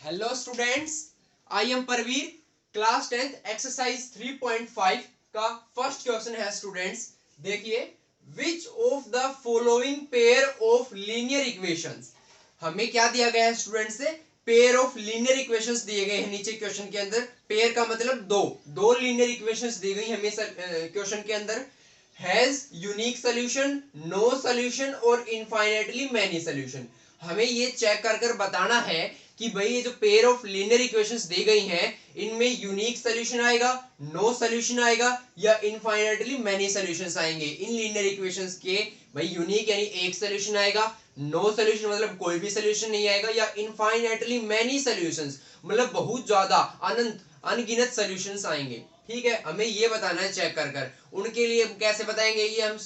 Hello students, I am Parveer. Class 10th exercise 3.5 का first question है students. देखिए, which of the following pair of linear equations. हमें क्या दिया गया है स्टूडेंट्स से? पेयर ऑफ लीनियर इक्वेशंस दिए गए हैं नीचे क्वेश्चन के अंदर। पेयर का मतलब दो लीनियर इक्वेशंस दी गई हमें क्वेश्चन के अंदर। Has unique solution, no solution और इनफाइनाइटली मैनी सोल्यूशन। हमें ये चेक कर कर बताना है कि भाई ये जो पेयर ऑफ लीनियर इक्वेशंस दी गई हैं इनमें यूनिक सोल्यूशन आएगा, नो सोल्यूशन आएगा या इनफाइनाइटली मैनी सोल्यूशंस आएंगे। इन लीनियर इक्वेशंस के भाई यूनिक यानी एक सोल्यूशन आएगा, नो सोल्यूशन मतलब कोई भी सोल्यूशन नहीं आएगा, या इनफाइनाइटली मैनी सोल्यूशंस मतलब बहुत ज्यादा अनंत अनगिनत सोल्यूशंस आएंगे। ठीक है, हमें ये बताना है चेक कर कर। उनके लिए कैसे बताएंगे ये हम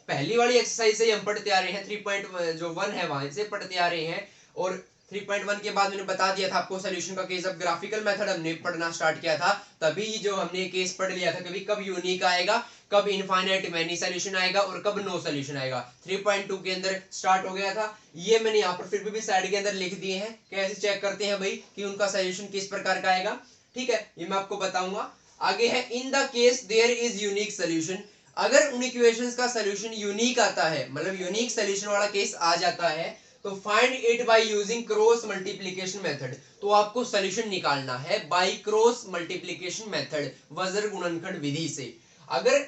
पहली वाली एक्सरसाइज से हम पढ़ते आ रहे हैं। 3.1 है वहां से पढ़ते आ रहे हैं। और 3.1 के बाद मैंने बता दिया था आपको सोल्यूशन का केस। अब ग्राफिकल मेथड हमने पढ़ना स्टार्ट किया था, तभी जो हमने केस पढ़ लिया था कभी कब यूनिक आएगा, कब इनफाइनाइट मैनी सोल्यूशन आएगा और कब नो सोल्यूशन आएगा। 3.2 के अंदर स्टार्ट हो गया था। ये मैंने यहाँ पर फिर भी साइड के अंदर लिख दिए हैं। कैसे चेक करते हैं भाई कि उनका सोल्यूशन किस प्रकार का आएगा। ठीक है, ये मैं आपको बताऊंगा। आगे है, in the case there is unique solution. अगर उन इक्वेशंस का सोल्यूशन यूनिक आता है, मतलब यूनिक सोल्यूशन वाला केस आ जाता है, तो find it by using cross multiplication method. तो आपको सोल्यूशन निकालना है बाय क्रॉस मल्टीप्लिकेशन मेथड, वज्र गुणनखंड विधि से। अगर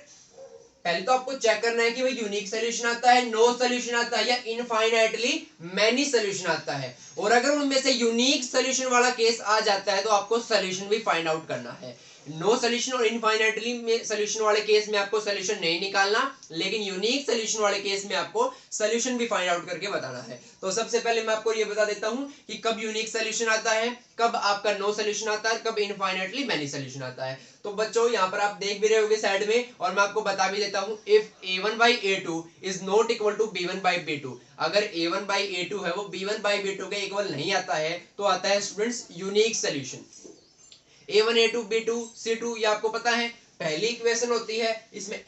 पहले तो आपको चेक करना है कि भाई यूनिक सोल्यूशन आता है, नो सोल्यूशन आता है या इनफाइनाइटली मैनी सोल्यूशन आता है। और अगर उनमें से यूनिक सोल्यूशन वाला केस आ जाता है तो आपको सोल्यूशन भी फाइंड आउट करना है। नो सोल्यूशन और इनफाइनाइटली में सोल्यूशन वाले केस में आपको सोल्यूशन नहीं निकालना, लेकिन यूनिक सोल्यूशन वाले केस में आपको सोल्यूशन भी फाइंड आउट करके बताना है। तो सबसे पहले मैं आपको ये बता देता हूं कि कब यूनिक सोल्यूशन आता है, कब आपका नो सोल्यूशन आता है, कब इनफाइनाइटली मैनी सोल्यूशन आता है। तो बच्चों यहाँ पर आप देख भी रहे होगे साइड में, और मैं आपको बता भी देता हूं, if a1/a2 is not equal to b1/b2। अगर a1/a2 है वो b1/b2 के इक्वल नहीं आता है तो आता है students unique solution. a1 a2 b2 c2 ये आपको पता है। पहली इक्वेशन होती है, इसमें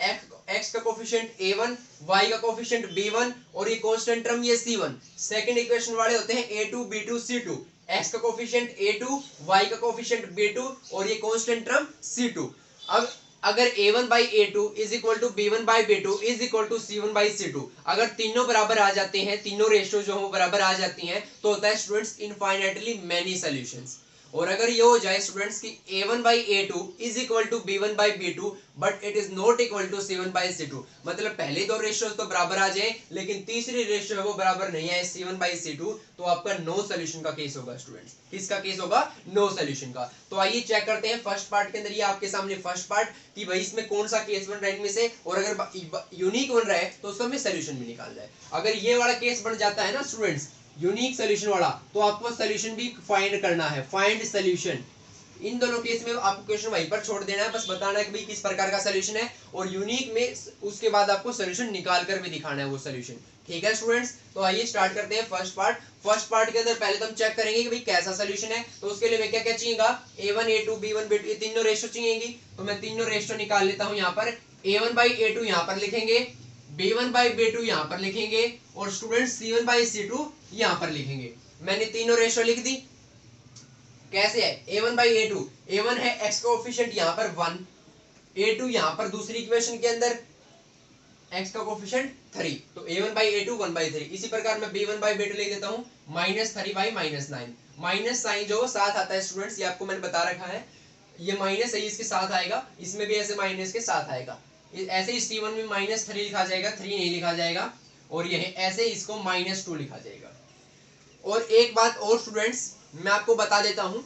x का कोफिशिएंट a1, y का कोफिशिएंट b1 और ये कांस्टेंट टर्म ये c1। सेकंड इक्वेशन वाले होते हैं a2 b2 c2, x का कोफिशिएंट a2, y का कोफिशिएंट b2 और ये कांस्टेंट टर्म c2। अब अगर a1/a2 is equal to b1/b2 is equal to c1/c2, अगर तीनों बराबर आ जाते हैं, तीनों रेशियो जो है बराबर आ जाती हैं, तो होता है स्टूडेंट्स इनफाइनाइटली मैनी सॉल्यूशंस। और अगर ये हो जाए स्टूडेंट्स की a1/a2 is equal to b1/b2 but it is not equal to c1/c2, मतलब पहले दो रेशियो तो बराबर आ जाए लेकिन तीसरी रेशियो है वो बराबर नहीं है c1/c2, तो आपका नो सोल्यूशन का केस होगा स्टूडेंट्स। किसका केस होगा? नो सोल्यूशन का। तो आइए चेक करते हैं फर्स्ट पार्ट के अंदर। ये आपके सामने फर्स्ट पार्ट कि भाई इसमें कौन सा केस बन रहा है इनमें से, और अगर यूनिक बन रहा है तो उसका हमें सोल्यूशन भी निकालना है। अगर ये वाला केस बन जाता है ना स्टूडेंट्स यूनिक सोल्यूशन वाला, तो आपको सोल्यूशन भी फाइंड करना है, फाइंड सोल्यूशन। इन दोनों केस में आपको क्वेश्चन वहीं पर छोड़ देना है, बस बताना है कि भाई किस प्रकार का सोल्यूशन है, और यूनिक में उसके बाद आपको सोल्यूशन निकाल कर भी दिखाना है वो सोल्यूशन। ठीक है स्टूडेंट्स, तो आइए स्टार्ट करते हैं फर्स्ट पार्ट। फर्स्ट पार्ट के अंदर पहले तो हम चेक करेंगे कि भाई कैसा सोल्यूशन है। तो उसके लिए मैं क्या क्या चाहिएगा, a1 a2 b1 b2 ये तीनों रेशियो चाहिएगी। तो मैं तीनों रेशियो निकाल लेता हूं। यहाँ पर a1/a2 यहाँ पर लिखेंगे, b1/b2 यहाँ पर लिखेंगे और स्टूडेंट्स c1/c2 यहाँ पर लिखेंगे। मैंने तीनों रेशियो लिख दी। कैसे है? a1/a2, a1 है x का कोफिशिएंट यहाँ पर 1, a2 यहाँ पर दूसरी इक्वेशन के अंदर x का कोफिशिएंट 3, तो a1/a2 1/3। इसी प्रकार मैं b1/b2 लिख देता हूँ -3/-9। माइनस साइन जो साथ आता है स्टूडेंट्स, ये आपको मैंने बता रखा है, ये माइनस है इसके साथ आएगा, इसमें भी ऐसे माइनस के साथ आएगा। ऐसे ही C1 में -3 लिखा जाएगा, 3 नहीं लिखा जाएगा, और यह ऐसे इसको -2 लिखा जाएगा। और एक बात और स्टूडेंट्स मैं आपको बता देता हूं,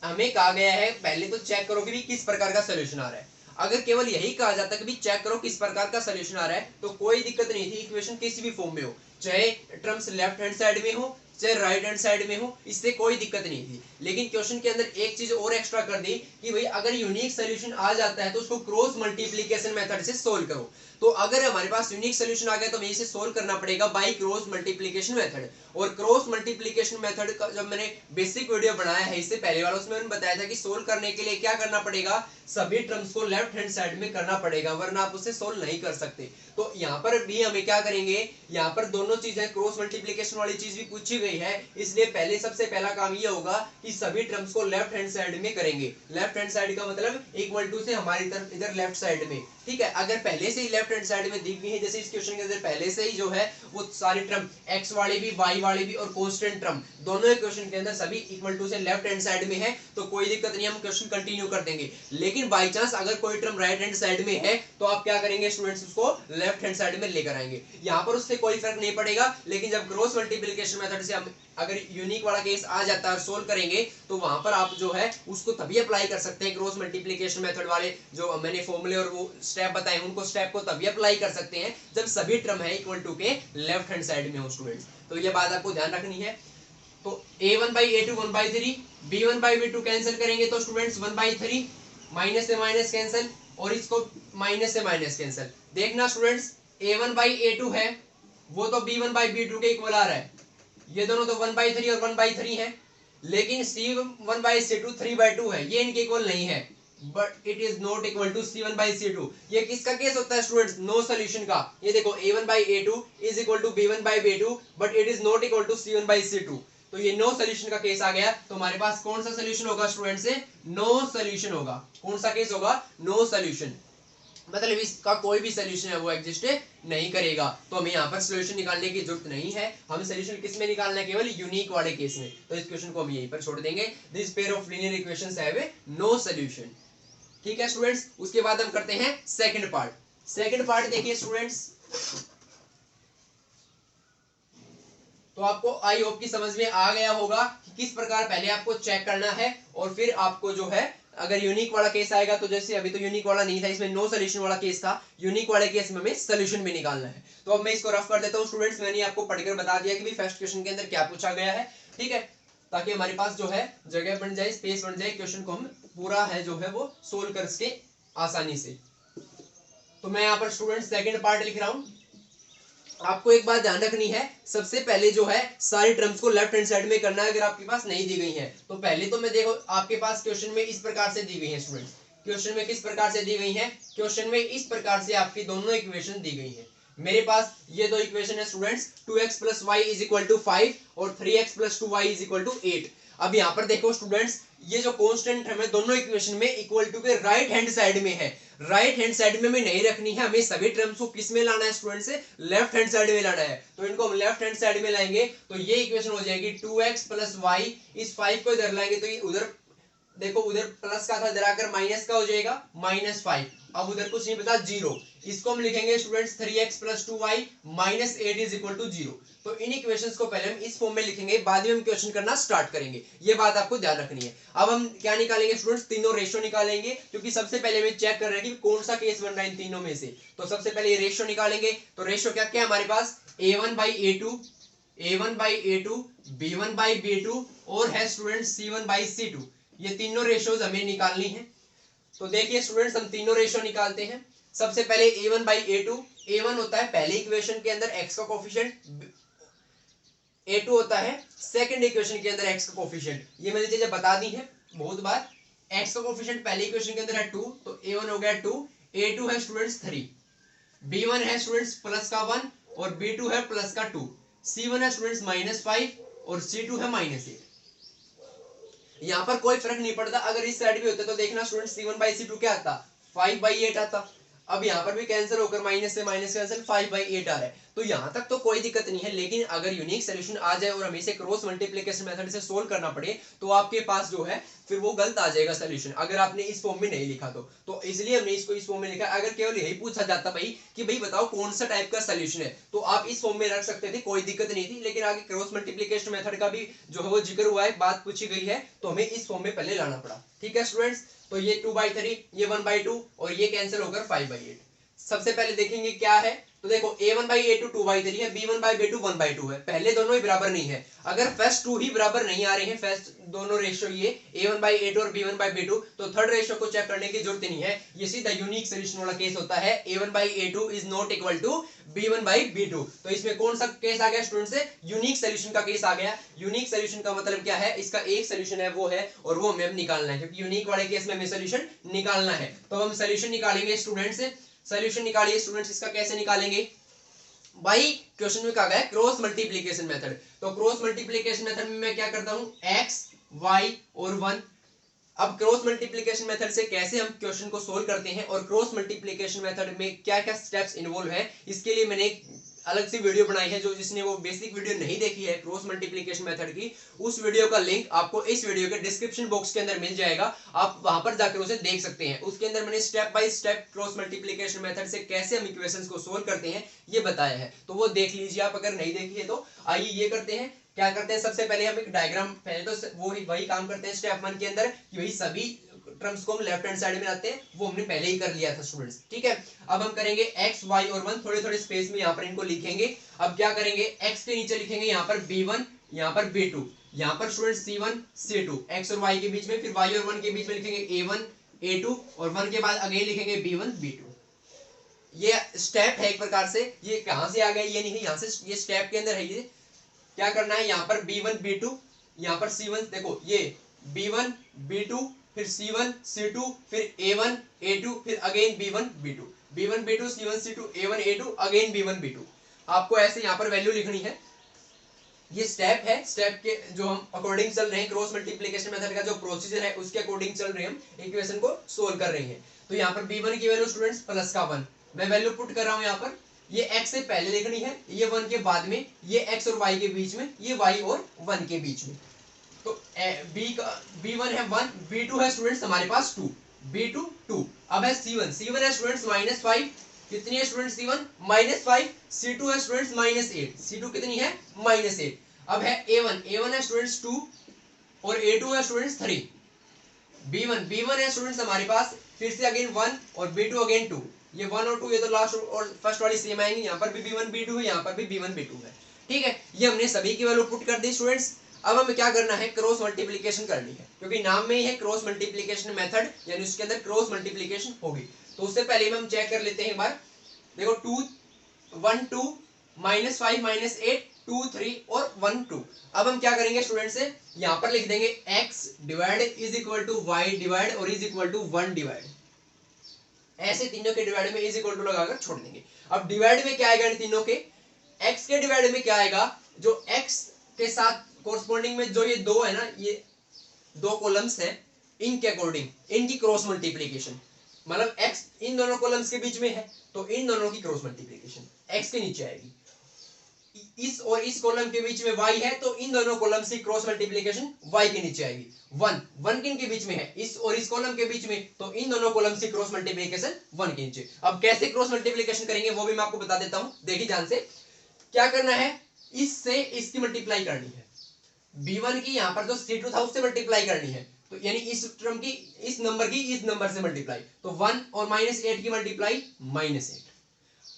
हमें कहा गया है पहले तो चेक करो कि भी किस प्रकार का सोल्यूशन आ रहा है। अगर केवल यही कहा जाता कि भी चेक करो किस प्रकार का सोल्यूशन आ रहा है तो कोई दिक्कत नहीं थी, इक्वेशन किसी भी फॉर्म में हो, चाहे टर्म्स लेफ्ट हैंड साइड में हो चाहे राइट हैंड साइड में हो, इससे कोई दिक्कत नहीं थी। लेकिन क्वेश्चन के अंदर एक चीज और एक्स्ट्रा कर दी कि भाई अगर यूनिक सोल्यूशन आ जाता है तो उसको क्रॉस मल्टीप्लिकेशन मेथड से सोल्व करो। तो अगर हमारे पास यूनिक सोल्यूशन आ गया तो हमें इसे सोल्व करना पड़ेगा बाय क्रॉस मल्टीप्लिकेशन मेथड। और क्रॉस मल्टीप्लिकेशन मेथड का जब मैंने बेसिक वीडियो बनाया है इससे पहले वाला, उसमें मैंने बताया था कि सोल्व करने के लिए क्या करना पड़ेगा, सभी टर्म्स को लेफ्ट हैंड साइड में करना पड़ेगा, वरना आप उसे सोल्व नहीं कर सकते। तो यहाँ पर भी हमें क्या करेंगे, यहाँ पर दोनों चीजें क्रॉस मल्टीप्लिकेशन वाली चीज भी पूछी गई गई है, इसलिए पहले सबसे पहला काम ये होगा कि सभी टर्म्स को लेफ्ट हैंड साइड में करेंगे। लेफ्ट हैंड साइड का मतलब इक्वल टू से हमारी तरफ इधर लेफ्ट साइड में, ठीक है। अगर पहले से ही लेफ्ट हैंड साइड में दी गई है, जैसे इस क्वेश्चन के अंदर पहले से ही जो है वो सारी टर्म x वाली भी, y वाली भी और कांस्टेंट टर्म दोनों क्वेश्चन के अंदर सभी इक्वल टू से लेफ्ट हैंड साइड में है, तो कोई दिक्कत नहीं, हम क्वेश्चन कंटिन्यू कर देंगे। लेकिन बाई चांस अगर कोई टर्म राइट हैंड साइड में है तो आप क्या करेंगे स्टूडेंट्स, उसको लेफ्ट हैंड साइड में लेकर आएंगे। यहाँ पर उससे कोई फर्क नहीं पड़ेगा, लेकिन जब क्रॉस मल्टीप्लिकेशन मेथड से हम अगर यूनिक वाला केस आ जाता है सोल्व करेंगे तो वहां पर आप जो है उसको तभी अप्लाई कर सकते हैं। क्रॉस मल्टीप्लिकेशन मेथड वाले जो मैंने फॉर्मूले और वो स्टेप बताए उनको स्टेप को तभी अप्लाई कर सकते हैं जब सभी टर्म है इक्वल टू के लेफ्ट हैंड साइड में हो स्टूडेंट्स। तो ये बात आपको ध्यान रखनी है। तो a1/a2 1/3, b1/b2 कैंसिल करेंगे तो स्टूडेंट्स 1/3, माइनस से माइनस कैंसिल और इसको माइनस से माइनस कैंसिल। देखना स्टूडेंट्स a1/a2 है वो तो b1/b2 के इक्वल आ रहा है, ये दोनों तो 1/3 और 1/3 है, लेकिन c1/c2 3/2 है, ये इनके इक्वल नहीं है, but it is not equal to c1/c2। ये किसका केस होता है स्टूडेंट्स, नो सॉल्यूशन का। ये देखो a1/a2 is equal to b1/b2 but it is not equal to c1/c2, तो ये नो सॉल्यूशन का केस आ गया। तो हमारे पास कौन सा सॉल्यूशन होगा स्टूडेंट से, नो सॉल्यूशन होगा। कौन सा केस होगा, नो सॉल्यूशन, मतलब इसका कोई भी सोल्यूशन है वो एग्जिस्ट नहीं करेगा। तो हमें यहाँ पर सोल्यूशन निकालने की जरूरत नहीं है, हमें सोल्यूशन किस में निकालना है, केवल यूनिक वाले केस में। तो इस क्वेश्चन को हम यहीं पर छोड़ देंगे, this pair of linear equations have no solution. ठीक है स्टूडेंट्स, उसके बाद हम करते हैं सेकंड पार्ट। सेकंड पार्ट देखिए स्टूडेंट्स, तो आपको आई होप की समझ में आ गया होगा कि किस प्रकार पहले आपको चेक करना है और फिर आपको जो है अगर यूनिक वाला केस आएगा तो जैसे अभी तो यूनिक वाला नहीं था, इसमें नो सॉल्यूशन वाला केस था, यूनिक वाले केस में हमें सॉल्यूशन भी निकालना है। तो अब मैं इसको रफ कर देता हूं स्टूडेंट्स, मैंने आपको पढ़कर बता दिया कि भी फर्स्ट क्वेश्चन के अंदर क्या पूछा गया है, ठीक है, ताकि हमारे पास जो है जगह बन जाए, स्पेस बन जाए, क्वेश्चन को हम पूरा है जो है वो सोल्व कर सके आसानी से। तो मैं यहाँ पर स्टूडेंट्स सेकेंड पार्ट लिख रहा हूँ। आपको एक बात ध्यान रखनी है, सबसे पहले जो है सारी टर्म्स को लेफ्ट हैंड साइड में करना है अगर आपके पास नहीं दी गई है। तो पहले तो मैं देखो आपके पास क्वेश्चन में इस प्रकार से दी गई है स्टूडेंट्स, क्वेश्चन में किस प्रकार से दी गई है, क्वेश्चन में इस प्रकार से आपकी दोनों इक्वेशन दी गई है। मेरे पास ये दो इक्वेशन है स्टूडेंट्स, 2x + y = 5 और 3x + 2y = 8। अब यहाँ पर देखो स्टूडेंट्स, ये जो कांस्टेंट है दोनों इक्वेशन में इक्वल टू के राइट हैंड साइड में है, राइट हैंड साइड में हमें नहीं रखनी है, हमें सभी टर्म्स को किस में लाना है स्टूडेंट से, लेफ्ट हैंड साइड में लाना है। तो इनको हम लेफ्ट हैंड साइड में लाएंगे तो ये इक्वेशन हो जाएगी 2x + y, इस 5 को इधर लाएंगे तो ये उधर देखो, उधर प्लस का था, इधर आकर माइनस का हो जाएगा -5, अब उधर कुछ नहीं बता 0, इसको हम लिखेंगे स्टूडेंट्स 3x + 2y - 8 = 0। तो इन इक्वेशंस को पहले हम इस फॉर्म में लिखेंगे, बाद में हम क्वेश्चन करना स्टार्ट करेंगे, ये बात आपको ध्यान रखनी है। अब हम क्या निकालेंगे स्टूडेंट्स, तीनों रेशियो निकालेंगे, क्योंकि सबसे पहले हम चेक कर रहे हैं कि कौन सा केस बन रहा है इन तीनों में से। तो सबसे पहले ये रेशियो निकालेंगे। तो रेशियो क्या क्या है हमारे पास, a1/a2, b1/b2 और है स्टूडेंट्स c1/c2, ये तीनों रेशियोज हमें निकालनी है। तो देखिए स्टूडेंट्स, हम तीनों रेशियो निकालते हैं। सबसे पहले a1/a2, a1 होता है पहले इक्वेशन के अंदर x का कोफिशिएंट, a2 होता है सेकंड इक्वेशन के अंदर x का कोफिशिएंट। ये मैंने चीजें बता दी हैं बहुत बार। x का कोफिशिएंट पहले इक्वेशन के अंदर है 2, तो a1 हो गया 2, a2 है स्टूडेंट्स 3, b1 है स्टूडेंट्स प्लस का 1 और b2 है प्लस का 2, c1 है स्टूडेंट्स -5 और c2 है -8। यहाँ पर कोई फर्क नहीं पड़ता, अगर इस साइड भी होता तो देखना स्टूडेंट c1/c2 क्या आता, 5/8 आता। अब यहाँ पर भी कैंसिल होकर माइनस से माइनस कैंसिल 5/8 आ रहा है, तो यहाँ तक तो कोई दिक्कत नहीं है। लेकिन अगर यूनिक सोल्यूशन आ जाए और हमें इसे क्रॉस मल्टीप्लिकेशन मेथड से सोल्व करना पड़े तो आपके पास जो है फिर वो गलत आ जाएगा सोल्यूशन, अगर आपने इस फॉर्म में नहीं लिखा तो इसलिए हमने इसको इस फॉर्म में लिखा। अगर केवल यही पूछा जाता भाई कि भाई बताओ कौन सा टाइप का सोल्यूशन है, तो आप इस फॉर्म में रख सकते थे, कोई दिक्कत नहीं थी। लेकिन आगे क्रॉस मल्टीप्लिकेशन मेथड का भी जो है वो जिक्र हुआ है, बात पूछी गई है, तो हमें इस फॉर्म में पहले लाना पड़ा। ठीक है स्टूडेंट्स, तो ये 2/3, ये 1/2 और ये कैंसिल होकर 5/8। सबसे पहले देखेंगे क्या है, तो देखो a1/a2 2/3 है, b1/b2 1/2 है, पहले दोनों ही बराबर नहीं है। अगर फर्स्ट 2 ही बराबर नहीं आ रहे हैं, फर्स्ट दोनों रेशियो ये a1/a2 और b1/b2, तो थर्ड रेशियो को चेक करने की जरूरत नहीं है, ये सीधा यूनिक सोल्यूशन वाला केस होता है, a1/a2 is not equal to b1/b2। तो इसमें कौन सा केस आ गया स्टूडेंट से, यूनिक सोल्यूशन का केस आ गया। यूनिक सोल्यूशन का मतलब क्या है, इसका एक सोल्यूशन है वो है, और वो हमें अब निकालना है, क्योंकि यूनिक वाले केस में हमें सोल्यूशन निकालना है। तो हम सोल्यूशन निकालेंगे स्टूडेंट से, सोल्यूशन निकालिए स्टूडेंट्स, इसका कैसे निकालेंगे, भाई क्वेश्चन में कहा गया क्रॉस मल्टीप्लीकेशन मेथड, तो क्रॉस मल्टीप्लीकेशन मेथड में मैं क्या करता हूँ, एक्स वाई और 1। अब क्रॉस मल्टीप्लिकेशन मेथड से कैसे हम क्वेश्चन को सोल्व करते हैं और क्रॉस मल्टीप्लिकेशन मेथड में क्या क्या स्टेप्स इन्वॉल्व है, इसके लिए मैंने एक अलग से वीडियो बनाई है। जो जिसने वो बेसिक वीडियो नहीं देखी है क्रॉस मल्टीप्लिकेशन मेथड की, उस वीडियो का लिंक आपको इस वीडियो के डिस्क्रिप्शन बॉक्स के अंदर मिल जाएगा, आप वहां पर जाकर उसे देख सकते हैं। उसके अंदर मैंने step by step cross multiplication method से कैसे हम इक्वेशंस को सोल्व करते हैं ये बताया है, तो वो देख लीजिए आप अगर नहीं देखी है तो। आइए ये करते हैं, क्या करते हैं, सबसे पहले हम एक डायग्राम, पहले तो वो वही काम करते हैं स्टेप 1 के अंदर कि वही सभी टर्म्स को हम लेफ्ट हैंड साइड में लाते हैं, वो हमने पहले ही कर लिया था स्टूडेंट्स, ठीक है। अब हम करेंगे x y और 1, थोड़े थोड़े स्पेस में यहाँ पर इनको लिखेंगे। अब क्या करेंगे, x के नीचे लिखेंगे यहाँ पर b1, यहाँ पर b2, यहाँ पर स्टूडेंट्स c1 c2, x और y के बीच में, फिर y और 1 के बीच में लिखेंगे a1 a2 और 1 के बाद अगेन लिखेंगे b1 b2। ये स्टेप है एक प्रकार से, ये कहां से आ गया ये नहीं है, यहाँ से ये स्टेप के अंदर है। ये क्या करना है, यहाँ पर b1 b2, यहाँ पर c1, देखो ये b1 b2, फिर c1 c2, फिर a1 a2, फिर again b1 b2, b1 b2 c1 c2 a1 a2 again b1 b2। आपको ऐसे यहाँ पर वैल्यू लिखनी है। ये स्टेप है, स्टेप के जो हम अकॉर्डिंग चल रहे हैं, क्रॉस मल्टीप्लिकेशन मेथड का जो प्रोसीजर है उसके अकॉर्डिंग चल रहे हैं, हम इक्वेशन को सोल्व कर रहे हैं। तो यहाँ पर b1 की वैल्यू स्टूडेंट्स प्लस का 1, मैं वैल्यू पुट कर रहा हूँ यहाँ पर। ये x से पहले लिखनी है, ये 1 के बाद में, ये x और y के बीच में, ये y और 1 के बीच में। तो b1 है 1, b2 है स्टूडेंट्स हमारे पास 2, b2 2। अब है c1, c1 है स्टूडेंट्स -5, कितनी है स्टूडेंट्स c1 -5, c2 है स्टूडेंट्स -8, c2 कितनी है -8। अब है a1, a1 है स्टूडेंट्स 2 और a2 है स्टूडेंट्स 3। b1 है स्टूडेंट्स हमारे पास फिर से अगेन 1 और b2 अगेन 2, ये 1 और 2 ये तो लास्ट और फर्स्ट वाली सेम आएंगी, यहाँ पर भी b1 b2 है, यहाँ पर भी b1 b2 है, ठीक है। ये हमने सभी की वैल्यू पुट कर दी स्टूडेंट्स। अब हमें क्या करना है, क्रॉस मल्टीप्लिकेशन करनी है, क्योंकि नाम में ही है क्रॉस मल्टीप्लिकेशन मेथड, यानी उसके अंदर क्रॉस मल्टीप्लिकेशन होगी। तो उससे पहले हम चेक कर लेते हैं एक बार। देखो 2 1 2 -5 -8 2 3 और 1 2। अब हम क्या करेंगे स्टूडेंट से, यहाँ पर लिख देंगे x divide is equal to y divide और इज इक्वल टू 1 डिवाइड, ऐसे तीनों के डिवाइड में इज इक्वल टू लगाकर छोड़ देंगे। अब डिवाइड में क्या आएगा इन तीनों के, x के डिवाइड में क्या आएगा, जो x के साथ कोरस्पोंडिंग में जो ये दो है ना, ये दो कॉलम्स है, इनके अकॉर्डिंग इनकी क्रॉस मल्टीप्लिकेशन, मतलब x इन दोनों कॉलम्स के बीच में है तो इन दोनों की क्रॉस मल्टीप्लिकेशन x के नीचे आएगी। इस और इस कॉलम के बीच में y है तो इन दोनों कॉलम्स की क्रॉस मल्टीप्लिकेशन y के नीचे आएगी। 1 किन के बीच में है, इस और इस कॉलम के बीच में, तो इन दोनों कॉलम्स की क्रॉस मल्टीप्लिकेशन 1 के नीचे। अब कैसे क्रॉस मल्टीप्लिकेशन करेंगे वो भी मैं आपको बता देता हूं, देखिए ध्यान से। क्या करना है, इससे इसकी मल्टीप्लाई करनी है, b1 की यहाँ पर जो c2 था उससे मल्टीप्लाई करनी है, तो यानी इस टर्म की इस नंबर की इस नंबर से मल्टीप्लाई, तो 1 और -8 की मल्टीप्लाई -8।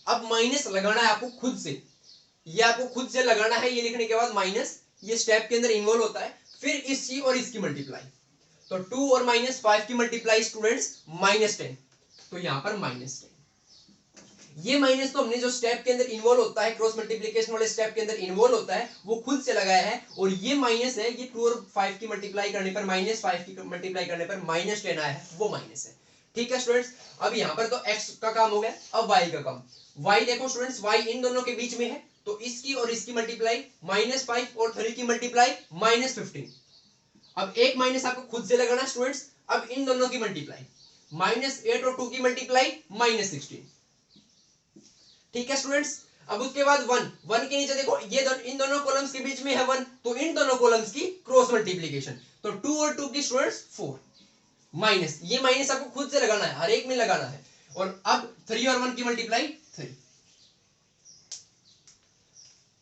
अब माइनस लगाना है आपको खुद से, ये आपको खुद से लगाना है, ये लिखने के बाद माइनस, ये स्टेप के अंदर इन्वॉल्व होता है। फिर इसकी और इसकी मल्टीप्लाई, तो 2 और -5 की मल्टीप्लाई स्टूडेंट्स -10, तो यहाँ पर -10। ये माइनस तो हमने जो स्टेप के अंदर इन्वॉल्व होता है, क्रॉस मल्टीप्लिकेशन वाले स्टेप के अंदर इन्वॉल्व होता है, वो खुद से लगाया है। और ये माइनस है, ये 2 और 5 की मल्टीप्लाई करने पर, -5 की मल्टीप्लाई करने पर -10 आया है, वो माइनस है, ठीक है स्टूडेंट्स। अब यहाँ पर तो x का काम हो गया, अब y का काम। y देखो स्टूडेंट्स, y इन दोनों के बीच में है, तो इसकी और इसकी मल्टीप्लाई -5 और 3 की मल्टीप्लाई -15। अब एक माइनस आपको खुद से लगाना स्टूडेंट्स। अब इन दोनों की मल्टीप्लाई -8 और 2 की मल्टीप्लाई -16, ठीक है स्टूडेंट्स। अब उसके बाद 1 के नीचे देखो, ये इन दोनों कॉलम्स के बीच में है 1, तो इन दोनों कॉलम्स की क्रॉस मल्टीप्लिकेशन, तो 2 और 2 की स्टूडेंट्स 4 माइनस, ये माइनस आपको खुद से लगाना है, हर एक में लगाना है। और अब 3 और 1 की मल्टीप्लाई 3।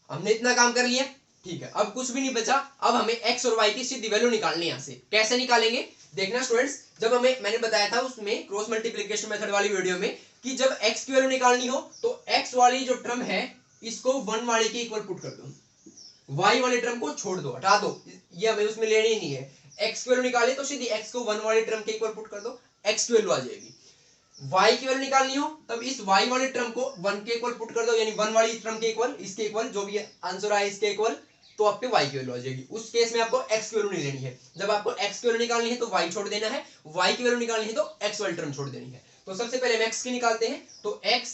हमने इतना काम कर लिया, ठीक है। अब कुछ भी नहीं बचा, अब हमें x और y की सीधी वैल्यू निकालनी है। यहाँ से कैसे निकालेंगे, देखना स्टूडेंट्स, जब मैंने बताया था उसमें क्रॉस मल्टीप्लिकेशन मेथड वाली वीडियो में कि जब x की वैल्यू निकालनी हो तो x वाली जो टर्म है इसको 1 वाले के इक्वल पुट कर दो, y वाले टर्म को छोड़ दो, हटा दो, ये हमें उसमें लेनी ही नहीं है। x की वैल्यू निकाले तो सीधी x को 1 वाले टर्म के इक्वल पुट कर दो, x की वैल्यू आ जाएगी। y की वैल्यू निकालनी हो तब इस y वाले टर्म को 1 के इक्वल पुट कर दो, यानी 1 वाली टर्म के इक्वल, इसके इक्वल, जो भी आंसर आए इसके इक्वल, तो आपके y की वैल्यू आ जाएगी। उस केस में आपको x की वैल्यू नहीं लेनी है। जब आपको x की वैल्यू निकालनी है तो y छोड़ देना है, y की वैल्यू निकालनी है तो x वाली टर्म छोड़ देनी है। तो सबसे पहले हम x की निकालते हैं, तो x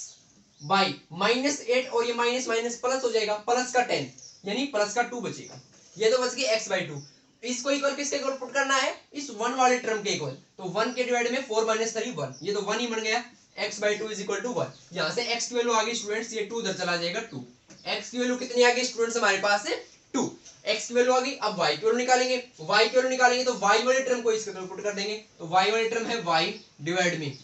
बाई -8 और ये माइनस माइनस प्लस हो जाएगा, प्लस का 10 यानी प्लस का 2 बचेगा। ये तो बच गई x/2। इसको इक्वल किसके इक्वल पुट करना है, इस 1 वाले टर्म के इक्वल। तो 1 के डिवाइड में 4 - 3 1, ये तो 1 ही बन गया। x/2 is equal to 1। यहाँ से x की वैल्यू आ गई स्टूडेंट्स, ये 2 उधर चला जाएगा 2। x की वैल्यू कितनी आ गई स्टूडेंट्स हमारे पास है 2। x की वैल्यू आ गई। अब y की वैल्यू निकालेंगे, y की वैल्यू निकालेंगे तो y वाले टर्म को इसके इक्वल पुट कर देंगे। तो y वाले टर्म है y डिवाइड में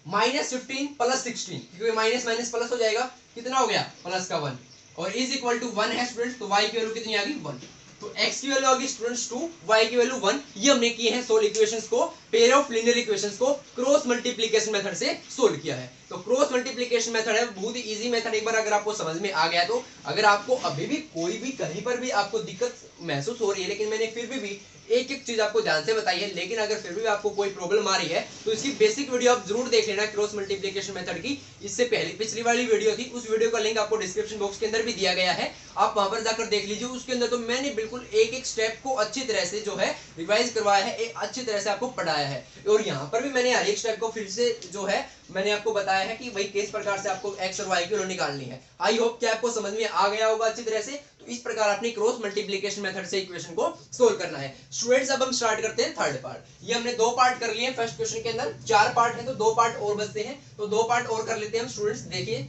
-15 + 16, क्योंकि माइनस माइनस प्लस हो जाएगा, कितना हो गया प्लस का 1, और इज इक्वल टू 1 है स्टूडेंट्स। तो y की वैल्यू कितनी आ गई 1। तो x की वैल्यू आ गई स्टूडेंट्स 2, y की वैल्यू 1। ये हमने किए हैं सोल्व इक्वेशंस को, पेयर ऑफ लीनियर इक्वेशंस को क्रॉस मल्टीप्लिकेशन मेथड से सोल्व किया है। तो क्रॉस मल्टीप्लिकेशन मेथड है, बहुत ही इजी मेथड। एक बार अगर आपको समझ में आ गया तो, अगर आपको अभी भी कोई भी कहीं पर भी आपको दिक्कत महसूस हो रही है, लेकिन मैंने फिर भी एक एक चीज आपको ध्यान से बताई है, लेकिन अगर फिर भी आपको कोई प्रॉब्लम आ रही है तो इसकी बेसिक वीडियो आप जरूर देख लेना क्रॉस मल्टीप्लिकेशन मेथड की। इससे पहले पिछली वाली वीडियो थी, उस वीडियो का लिंक आपको डिस्क्रिप्शन बॉक्स के अंदर भी दिया गया है, आप वहां पर जाकर देख लीजिए। उसके अंदर तो मैंने बिल्कुल एक एक स्टेप को अच्छी तरह से जो है रिवाइज करवाया है, एक अच्छी तरह से आपको पढ़ाया है, और यहाँ पर भी मैंने हर एक स्टेप को फिर से जो है मैंने आपको बताया है कि भाई किस प्रकार से आपको x और y की वैल्यू निकालनी है। आई होप कि आपको समझ में आ गया होगा अच्छी तरह से। तो इस प्रकार अपनी क्रॉस मल्टीप्लिकेशन मेथड से इक्वेशन को सोल्व करना है। स्टूडेंट्स अब हम स्टार्ट करते हैं थर्ड पार्ट। ये हमने 2 पार्ट कर लिए फर्स्ट क्वेश्चन के अंदर, 4 पार्ट है तो 2 पार्ट और बचते हैं, तो 2 पार्ट और कर लेते हैं हम स्टूडेंट्स। देखिए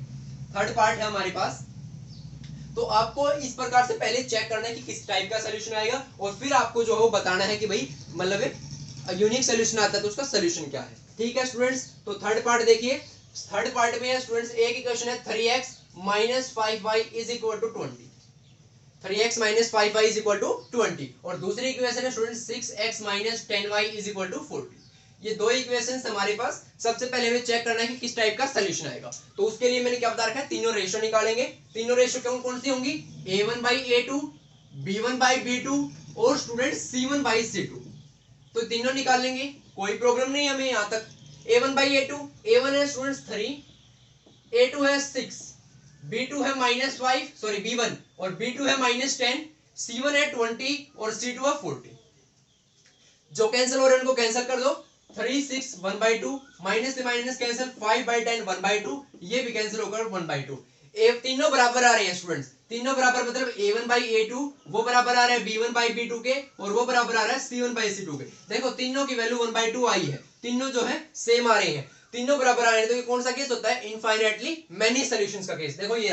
थर्ड पार्ट है हमारे पास। तो आपको इस प्रकार से पहले चेक करना है कि किस टाइप का सोल्यूशन आएगा, और फिर आपको जो है बताना है कि भाई मतलब यूनिक सोल्यूशन आता है तो उसका सोल्यूशन क्या है। ठीक है स्टूडेंट्स, तो थर्ड पार्ट देखिए। थर्ड पार्ट में है स्टूडेंट्स एक इक्वेशन है 3x - 5y = 20, 3x - 5y = 20, और दूसरी इक्वेशन है स्टूडेंट्स 6x - 10y = 40। ये दो इक्वेशंस हमारे पास। सबसे पहले हमें चेक करना है कि किस टाइप का सोल्यूशन आएगा। तो उसके लिए मैंने क्या बता रखा है, तीनों रेशियो निकालेंगे। तीनों रेशियो कौन कौन सी होंगी, a1/a2, b1/b2 और स्टूडेंट c1/c2। तो तीनों निकाल लेंगे, कोई प्रॉब्लम नहीं हमें यहां तक। a1/a2, a1 है स्टूडेंट्स 3, a2 है 6, b2 है -5 सॉरी b1, और b2 है -10, c1 है 20 और c2 है 40। जो कैंसिल हो रहे हैं उनको कैंसिल कर दो, 3 6 1/2, माइनस से माइनस कैंसिल, 5/10 1/2, ये भी कैंसिल होकर 1/2। तीनों बराबर आ रहे हैं स्टूडेंट्स, तीनों बराबर मतलब a1/a2 वो बराबर आ रहा है b1/b2 के, और वो बराबर आ रहा है c1/c2 के। देखो तीनों की वैल्यू 1/2 आई है, तीनों जो है सेम आ रहे हैं, तीनों बराबर आ रहे हैं। तो ये कौन सा केस होता है, इनफाइनाइटली मेनी सॉल्यूशंस का केस। देखो ये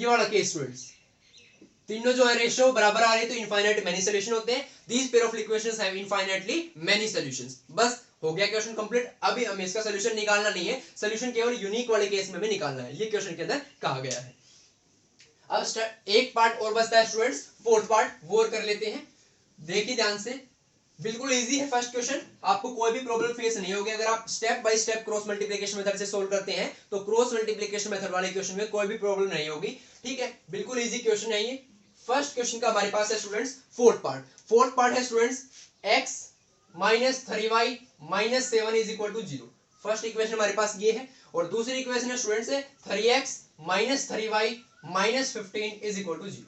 वाला केस स्टूडेंट्स, तीनों जो है रेशियो बराबर आ रही है तो इनफाइनाइट मेनी सॉल्यूशन होते हैं। These pair of equations have infinitely many solutions. बस हो गया क्वेश्चन कंप्लीट। अभी हमें इसका सॉल्यूशन निकालना नहीं है, सॉल्यूशन केवल यूनिक वाले केस में भी निकालना है, ये क्वेश्चन के अंदर कहा गया है। अब एक पार्ट और बचता है स्टूडेंट्स, फोर्थ पार्ट, वो कर लेते हैं। देखिए ध्यान से, बिल्कुल इजी है फर्स्ट क्वेश्चन, आपको कोई भी प्रॉब्लम फेस नहीं होगी अगर आप step by step cross multiplication method से सोल्व करते हैं। तो क्रॉस मल्टीप्लिकेशन मेथड वाले क्वेश्चन में कोई भी प्रॉब्लम नहीं होगी। ठीक है, बिल्कुल इजी क्वेश्चन है ये। फर्स्ट क्वेश्चन का हमारे पास है students fourth part. Fourth part है students x - 3y - 7 = 0। First equation हमारे पास ये है, और दूसरी इक्वेशन है स्टूडेंट्स 3x - 3y - 15 = 0।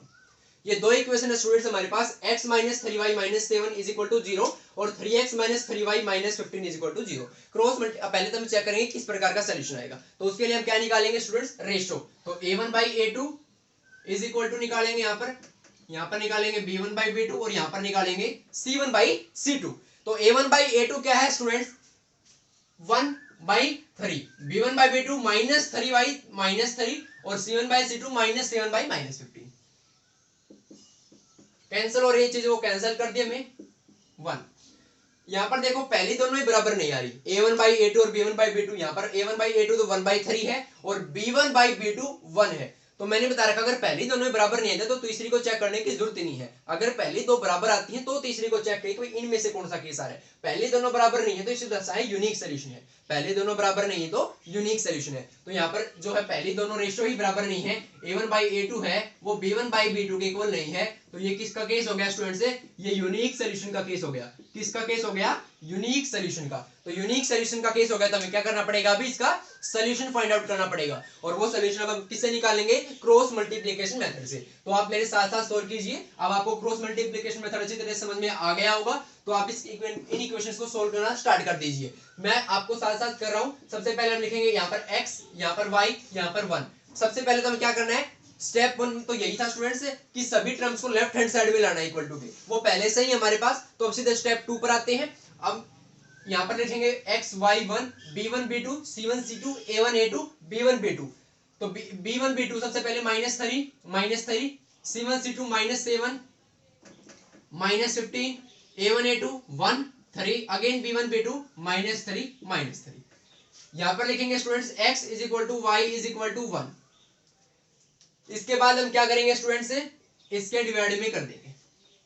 ये दो इक्वेशन है स्टूडेंट्स हमारे पास, x - 3y - 7 = 0 और 3x - 3y - 15 = 0। क्रॉस पहले तो हम चेक करेंगे किस प्रकार का सॉल्यूशन आएगा। तो उसके लिए हम क्या निकालेंगे स्टूडेंट्स, रेशियो। तो a1/a2 = निकालेंगे यहाँ पर निकालेंगे b1/b2 और यहाँ पर निकालेंगे c1/c2। तो a1/a2 क्या है स्टूडेंट्स 1/3, b1/b2 -3y -3 और c1/c2 -7 -15। कैंसिल हो रही है चीज, वो कैंसिल कर दिया मैं 1। यहाँ पर देखो पहली दोनों ही बराबर नहीं आ रही, a1/a2 और b1/b2। यहाँ पर a1/a2 तो 1/3 है और b1/b2 1 है। तो मैंने बता रखा अगर पहली दोनों ही बराबर नहीं आते तो तीसरी को चेक करने की जरूरत ही नहीं है। अगर पहली दो बराबर आती हैं तो तीसरी को चेक करें कि इनमें से कौन सा केस आ रहा है। पहली दोनों बराबर नहीं है तो इसे दर्शाए यूनिक सोल्यूशन है, पहले दोनों बराबर नहीं है तो यूनिक सोल्यूशन है। तो यहाँ पर जो है पहली दोनों रेशियो ही बराबर नहीं है, a1/a2 है वो b1/b2 के इक्वल नहीं है, तो ये किसका केस हो गया स्टूडेंट्स? ये यूनिक सोल्यूशन का केस हो गया। किसका केस हो गया? यूनिक सोल्यूशन का। तो यूनिक सोल्यूशन का केस हो गया तो हमें क्या करना पड़ेगा? अभी इसका सोल्यूशन फाइंड आउट करना पड़ेगा, और वो सोल्यूशन अब हम किससे निकालेंगे? क्रॉस मल्टीप्लिकेशन मेथड से। तो आप मेरे साथ साथ सोल्व कीजिए। अब आपको क्रॉस मल्टीप्लिकेशन मेथड अच्छी तरह से समझ में आ गया होगा, तो आप इन इक्वेशंस को सोल्व करना स्टार्ट कर दीजिए। मैं आपको साथ साथ कर रहा हूं। सबसे पहले हम लिखेंगे यहाँ पर x, यहाँ पर y, यहाँ पर 1। सबसे पहले तो हमें क्या करना है? स्टेप 1 तो यही था स्टूडेंट्स कि सभी टर्म्स को लेफ्ट हैंड साइड में लाना इक्वल टू के, वो पहले से ही हमारे पास। तो अब सीधे स्टेप 2 पर आते हैं। अब यहाँ पर लिखेंगे x y1 b1 b2 c1 c2 a1 a2 b1 b2। तो b1 b2 सबसे पहले -3 c1 c2 -7 -15 a1 a2 1 3 again b1 b2 -3 यहाँ पर लिखेंगे students x is equal to y is equal to 1। इसके बाद हम क्या करेंगे स्टूडेंट्स? इसके डिवाइड में कर देंगे।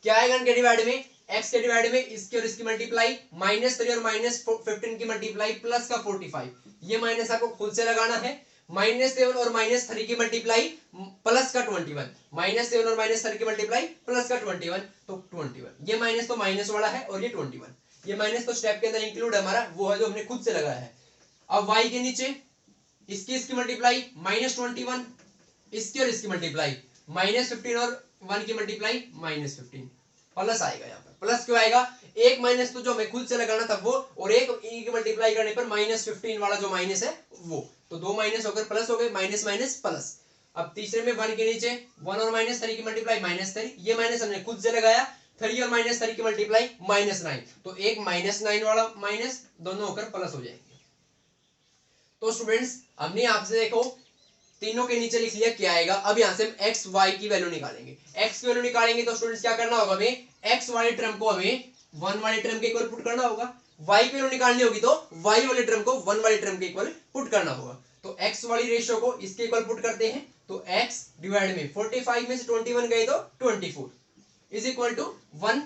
क्या आएगा इनके डिवाइड में? x के डिवाइड में इसकी और इसकी मल्टीप्लाई, -3 और -15 की मल्टीप्लाई प्लस का 45। ये माइनस आपको खुद से लगाना है। -7 और -3 की मल्टीप्लाई प्लस का 21, -7 और -3 की मल्टीप्लाई प्लस का 21, तो 21। ये माइनस तो माइनस वाला है और ये 21, ये माइनस तो स्टेप के अंदर इंक्लूड है हमारा, वो है जो हमने खुद से लगाया है। अब y के नीचे इसकी मल्टीप्लाई -21, इसकी और इसकी मल्टीप्लाई -15 और 1 की मल्टीप्लाई -15, प्लस आएगा। यहाँ पर प्लस क्यों आएगा? एक माइनस तो जो हमें खुद से लगाना था वो, और एक ई की मल्टीप्लाई करने पर -15 वाला जो माइनस है वो, तो दो माइनस होकर प्लस हो गए, माइनस माइनस प्लस। अब तीसरे में 1 के नीचे 1 और -3 की मल्टीप्लाई -3, ये माइनस हमने खुद से लगाया। 3 और -3 की मल्टीप्लाई -9, तो एक -9 वाला माइनस, दोनों होकर प्लस हो जाएंगे। तो स्टूडेंट्स हमने आपसे देखो तीनों के नीचे लिख लिया क्या आएगा। अब यहाँ से हम x y की वैल्यू निकालेंगे। x की वैल्यू निकालेंगे तो स्टूडेंट्स क्या करना होगा? हमें x वाले टर्म को हमें 1 वाले टर्म के इक्वल पुट करना होगा। y की वैल्यू निकालनी होगी तो y वाले टर्म को 1 वाले टर्म के इक्वल पुट करना होगा। तो x वाली रेशियो को इसके इक्वल पुट करते हैं, तो x डिवाइड में 45 में से 21 गए तो 24 इज इक्वल टू 1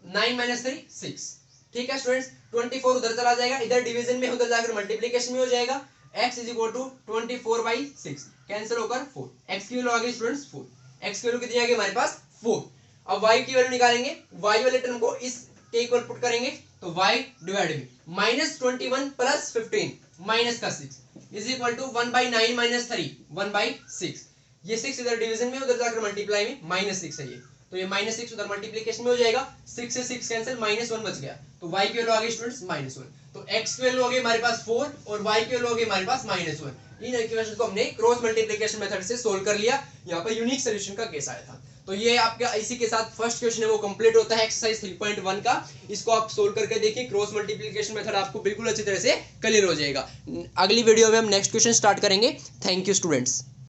9 - 3 6। ठीक है स्टूडेंट्स, 24 उधर चला जाएगा, इधर डिवीजन में, उधर जाकर मल्टीप्लिकेशन में हो जाएगा। x is equal to 24/6 cancel होकर 4। x की वैल्यू आ गई स्टूडेंट्स 4। x की वैल्यू कितनी आ गई हमारे पास? 4। अब y की वैल्यू निकालेंगे। y वाले टर्म को इस के इक्वल पुट करेंगे, तो y डिवाइड में -21 + 15 माइनस का 6 इज इक्वल टू 1/9 - 3 1/6। ये 6 इधर डिवीजन में, उधर जाकर मल्टीप्लाई में, -6 है ये, तो ये -6 उधर मल्टीप्लिकेशन में हो जाएगा। 6 से 6 कैंसिल, -1 बच गया, तो y की वैल्यू आ गई स्टूडेंट्स -1। तो x की वैल्यू हो गई हमारे पास 4 और y की वैल्यू हो गई हमारे पास -1। इन इक्वेशन को हमने क्रॉस मल्टीप्लिकेशन मेथड से सोल्व कर लिया। यहाँ पर यूनिक सॉल्यूशन का केस आया था। तो ये आपका इसी के साथ फर्स्ट क्वेश्चन है वो कंप्लीट होता है एक्सरसाइज 3.1 का। इसको आप सोल्व करके देखिए, क्रॉस मल्टीप्लिकेशन मेथड आपको बिल्कुल अच्छी तरह से क्लियर हो जाएगा। अगली वीडियो में हम नेक्स्ट क्वेश्चन स्टार्ट करेंगे। Thank you students.